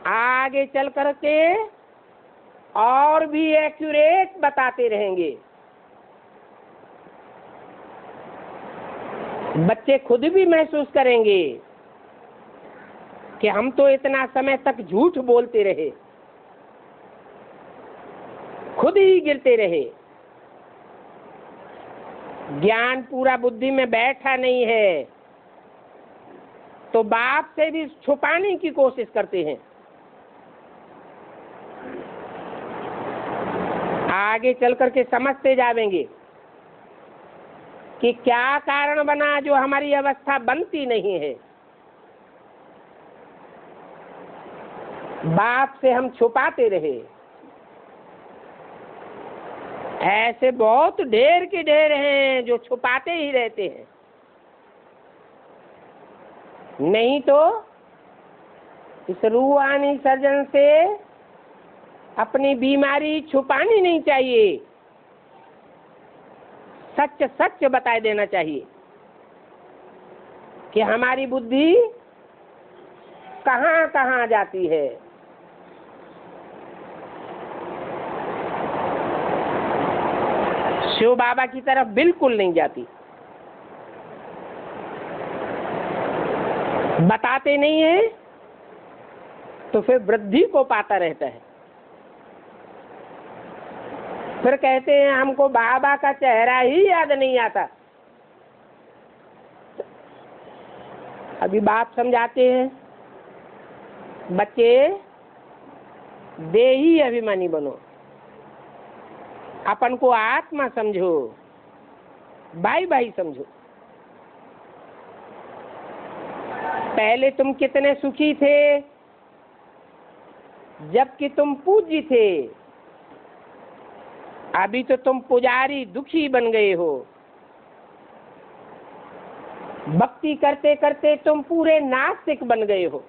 आगे चल करके और भी एक्यूरेट बताते रहेंगे। बच्चे खुद भी महसूस करेंगे कि हम तो इतना समय तक झूठ बोलते रहे, खुद ही गिरते रहे, ज्ञान पूरा बुद्धि में बैठा नहीं है, तो बाप से भी छुपाने की कोशिश करते हैं। आगे चल करके समझते जाएंगे कि क्या कारण बना जो हमारी अवस्था बनती नहीं है। बाप से हम छुपाते रहे। ऐसे बहुत ढेर के ढेर हैं जो छुपाते ही रहते हैं। नहीं तो इस रूहानी सर्जन से अपनी बीमारी छुपानी नहीं चाहिए, सच सच बता देना चाहिए कि हमारी बुद्धि कहाँ कहाँ जाती है। शिव बाबा की तरफ बिल्कुल नहीं जाती। बताते नहीं है तो फिर वृद्धि को पाता रहता है। फिर कहते हैं हमको बाबा का चेहरा ही याद नहीं आता। अभी बाप समझाते हैं, बच्चे देही अभिमानी बनो, अपन को आत्मा समझो, भाई भाई समझो। पहले तुम कितने सुखी थे जबकि तुम पूज्य थे, अभी तो तुम पुजारी दुखी बन गए हो। भक्ति करते करते तुम पूरे नास्तिक बन गए हो।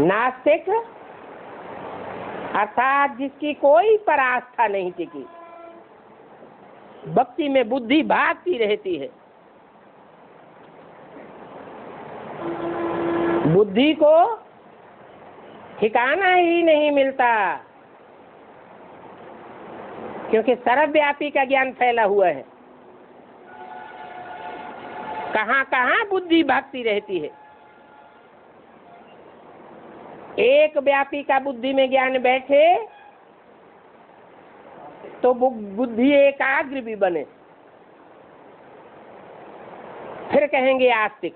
नास्तिक अर्थात जिसकी कोई पर आस्था नहीं टिकी, भक्ति में बुद्धि भागती रहती है। बुद्धि को ठिकाना ही नहीं मिलता, क्योंकि सर्वव्यापी का ज्ञान फैला हुआ है। कहाँ कहाँ बुद्धि भागती रहती है। एक व्यापी का बुद्धि में ज्ञान बैठे तो बुद्धि एकाग्र भी बने, फिर कहेंगे आस्तिक।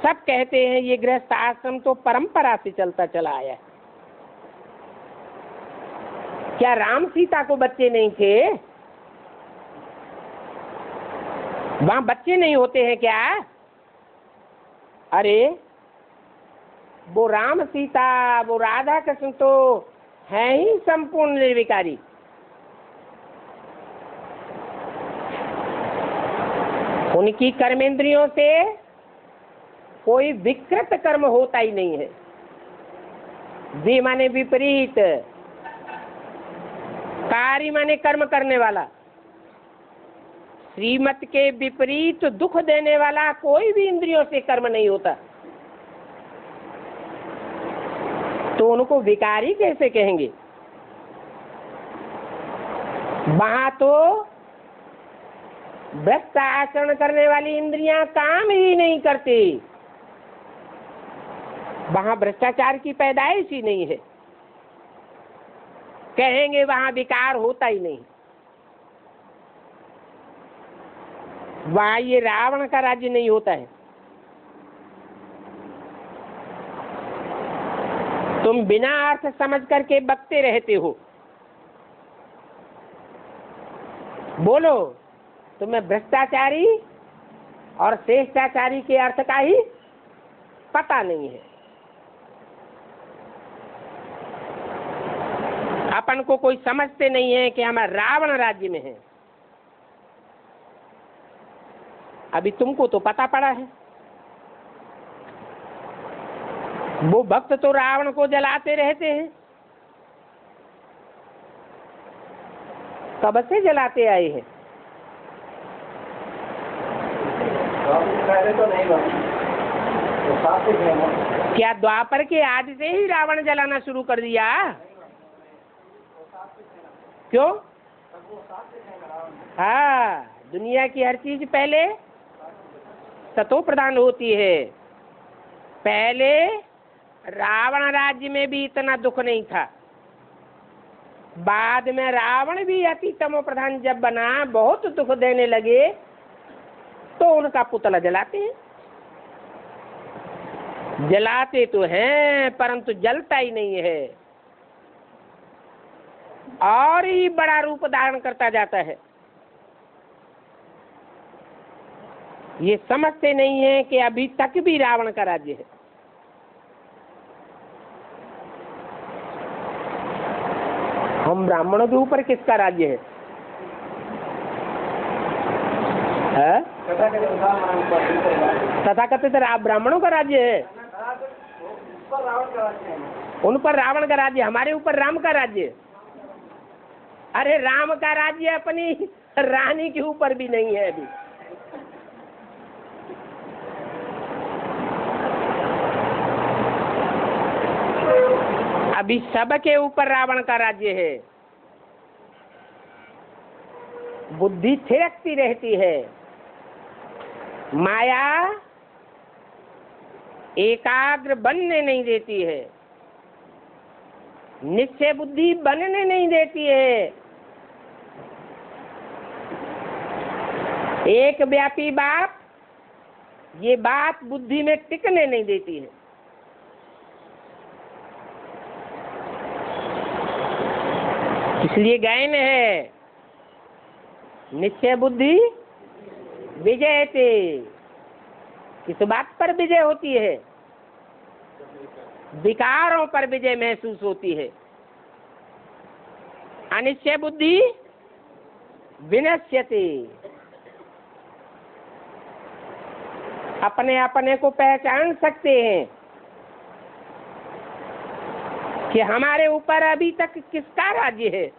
सब कहते हैं ये गृहस्थ आश्रम तो परंपरा से चलता चला आया है। क्या राम सीता को बच्चे नहीं थे? वहां बच्चे नहीं होते हैं क्या? अरे वो राम सीता, वो राधा कृष्ण तो हैं ही संपूर्ण निर्विकारी। उनकी कर्मेंद्रियों से कोई विकृत कर्म होता ही नहीं है। वी माने विपरीत, कार्य माने कर्म करने वाला, श्रीमत के विपरीत दुख देने वाला कोई भी इंद्रियों से कर्म नहीं होता। तो उनको विकारी कैसे कहेंगे? वहां तो भ्रष्ट आचरण करने वाली इंद्रियां काम ही नहीं करती, वहां भ्रष्टाचार की पैदाइश ही नहीं है। कहेंगे वहां विकार होता ही नहीं। वहां ये रावण का राज्य नहीं होता है। तुम बिना अर्थ समझ करके बकते रहते हो। बोलो, तुम्हें भ्रष्टाचारी और श्रेष्ठाचारी के अर्थ का ही पता नहीं है। अपन को कोई समझते नहीं है कि हम रावण राज्य में हैं। अभी तुमको तो पता पड़ा है, वो भक्त तो रावण को जलाते रहते हैं। कब से जलाते आए हैं? पहले तो नहीं बनी, तो सात्विक है ना। क्या द्वापर के आदि से ही रावण जलाना शुरू कर दिया? क्यों? हाँ, दुनिया की हर चीज पहले सतो प्रधान होती है। पहले रावण राज्य में भी इतना दुख नहीं था, बाद में रावण भी अति तमो प्रधान जब बना, बहुत दुख देने लगे, तो उनका पुतला जलाते हैं। जलाते तो हैं परंतु जलता ही नहीं है, और ही बड़ा रूप धारण करता जाता है। ये समझते नहीं है कि अभी तक भी रावण का राज्य है। हम ब्राह्मणों के ऊपर किसका राज्य है? तथाकथित ब्राह्मणों का राज्य है। उन पर रावण का राज्य, हमारे ऊपर राम का राज्य। अरे राम का राज्य अपनी रानी के ऊपर भी नहीं है अभी। अभी सबके ऊपर रावण का राज्य है। बुद्धि थिरकती रहती है, माया एकाग्र बनने नहीं देती है, निश्चय बुद्धि बनने नहीं देती है। एक व्यापी बात, ये बात बुद्धि में टिकने नहीं देती है। इसलिए गायन है, निश्चय बुद्धि विजयते। किस बात पर विजय होती है? विकारों पर विजय महसूस होती है। अनिश्चय बुद्धि विनश्यते। अपने अपने को पहचान सकते हैं कि हमारे ऊपर अभी तक किसका राज्य है।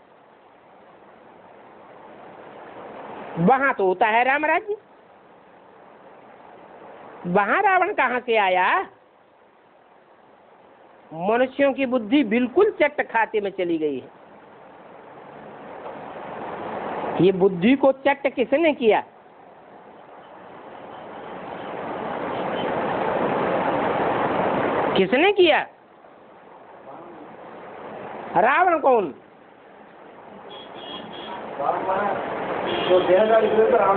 वहां तो होता है राम राज्य, वहां रावण कहां से आया? मनुष्यों की बुद्धि बिल्कुल चट खाते में चली गई है। ये बुद्धि को चट किसने किया? किसने किया? रावण कौन?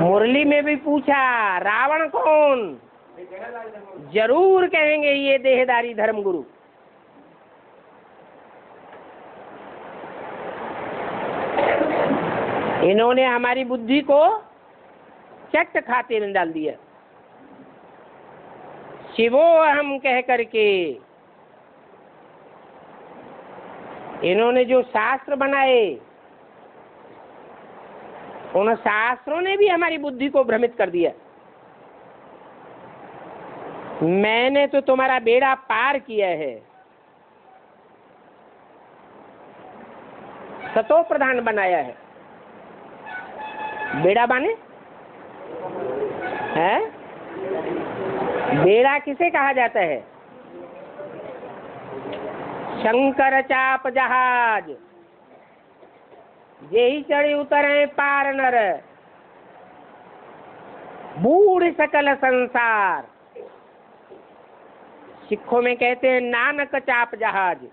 मुरली में भी पूछा, रावण कौन? जरूर कहेंगे ये देहधारी धर्मगुरु। इन्होंने हमारी बुद्धि को चट खाते में डाल दिया। शिवो हम कह करके इन्होंने जो शास्त्र बनाए, उन शास्त्रों ने भी हमारी बुद्धि को भ्रमित कर दिया। मैंने तो तुम्हारा बेड़ा पार किया है। सतो प्रधान बनाया है। बेड़ा बाने है? बेड़ा किसे कहा जाता है? शंकर चाप जहाज, यही चढ़े उतरे पार नर, बूढ़ सकल संसार। सिखों में कहते हैं नानक चाप जहाज।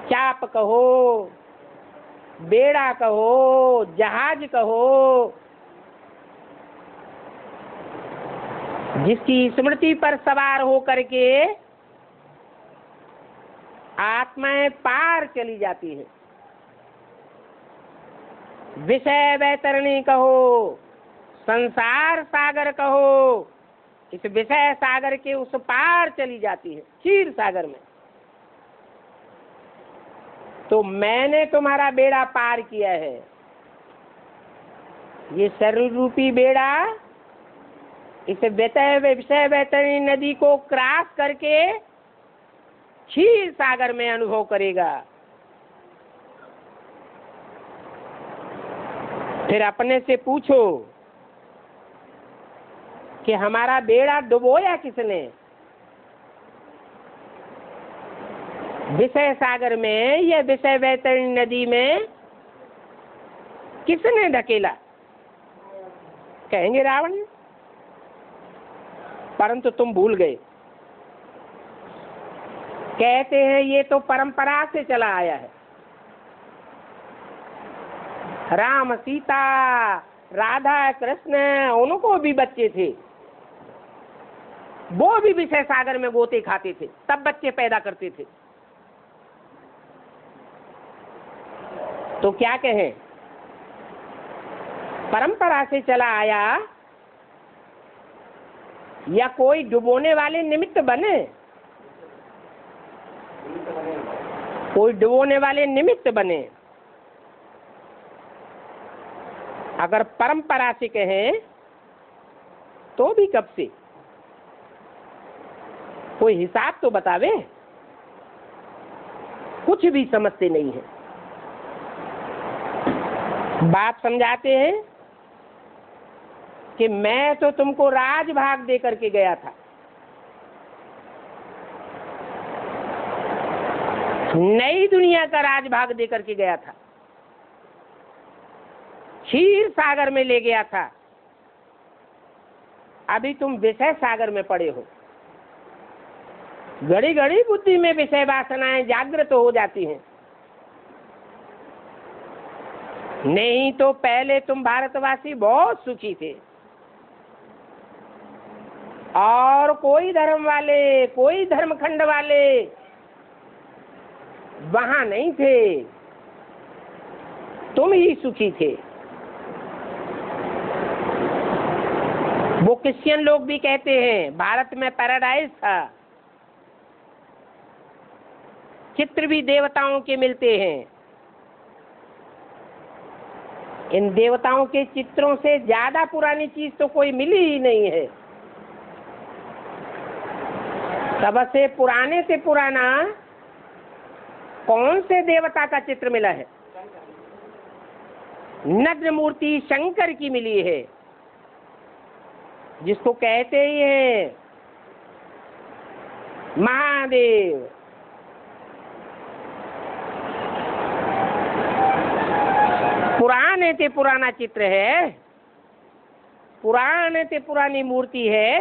चाप कहो, बेड़ा कहो, जहाज कहो, जिसकी स्मृति पर सवार हो करके आत्माएं पार चली जाती है। विषय वैतरणी कहो, संसार सागर कहो, इस विषय सागर के उस पार चली जाती है, क्षीर सागर में। तो मैंने तुम्हारा बेड़ा पार किया है। ये शरीर रूपी बेड़ा इस विषय वैतरणी नदी को क्रॉस करके क्षीर सागर में अनुभव करेगा। फिर अपने से पूछो कि हमारा बेड़ा डुबोया किसने? विषय सागर में या विषय वैतरणी नदी में किसने ढकेला? कहेंगे रावण ने। परंतु तुम भूल गए। कहते हैं ये तो परंपरा से चला आया है। राम सीता राधा कृष्ण उनको भी बच्चे थे, वो भी विषय सागर में गोते खाते थे, तब बच्चे पैदा करते थे। तो क्या कहें, परंपरा से चला आया या कोई डुबोने वाले निमित्त बने? कोई डुबोने वाले निमित्त बने। अगर परंपरा से कहें तो भी कब से? कोई हिसाब तो बतावे। कुछ भी समझते नहीं है। बात समझाते हैं कि मैं तो तुमको राजभाग दे करके गया था, नई दुनिया का राजभाग दे करके गया था, क्षीर सागर में ले गया था। अभी तुम विषय सागर में पड़े हो। घड़ी घड़ी बुद्धि में विषय वासनाएं जागृत हो जाती हैं। नहीं तो पहले तुम भारतवासी बहुत सुखी थे और कोई धर्म वाले, कोई धर्मखंड वाले वहां नहीं थे, तुम ही सुखी थे। वो क्रिश्चियन लोग भी कहते हैं भारत में पैराडाइज था, चित्र भी देवताओं के मिलते हैं। इन देवताओं के चित्रों से ज्यादा पुरानी चीज तो कोई मिली ही नहीं है। सबसे पुराने से पुराना कौन से देवता का चित्र मिला है? नग्न मूर्ति शंकर की मिली है, जिसको कहते ही हैं महादेव। पुराने से पुराना चित्र है, पुराने से पुरानी मूर्ति है।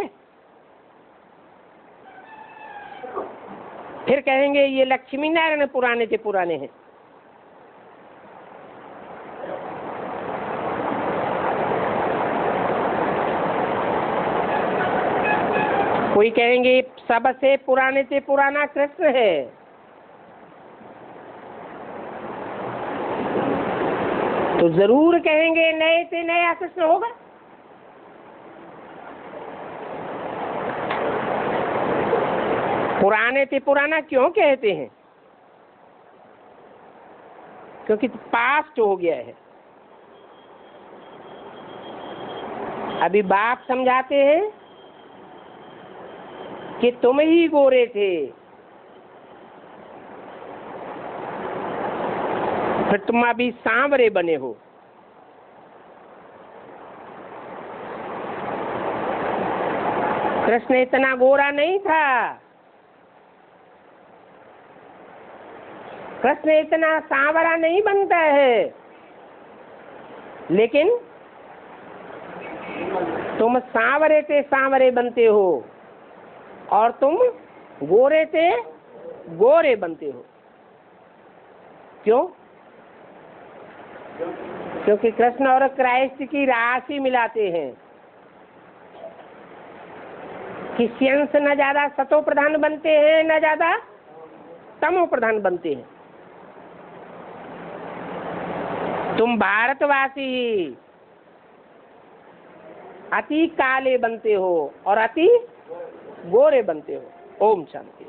फिर कहेंगे ये लक्ष्मी नारायण पुराने से पुराने हैं। कोई कहेंगे सबसे पुराने से पुराना कृष्ण है। तो जरूर कहेंगे नए से नया कृष्ण होगा। पुराने से पुराना क्यों कहते हैं? क्योंकि पास्ट हो गया है। अभी बाप समझाते हैं कि तुम ही गोरे थे, फिर तुम अभी सांवरे बने हो। कृष्ण इतना गोरा नहीं था, कृष्ण इतना सांवरा नहीं बनता है, लेकिन तुम सांवरे से सांवरे बनते हो और तुम गोरे से गोरे बनते हो। क्यों? क्योंकि कृष्ण और क्राइस्ट की राशि मिलाते हैं। क्रिश्चियंस न ज्यादा सतो प्रधान बनते हैं, न ज्यादा तमो प्रधान बनते हैं। तुम भारतवासी अति काले बनते हो और अति गोरे बनते हो। ओम शांति।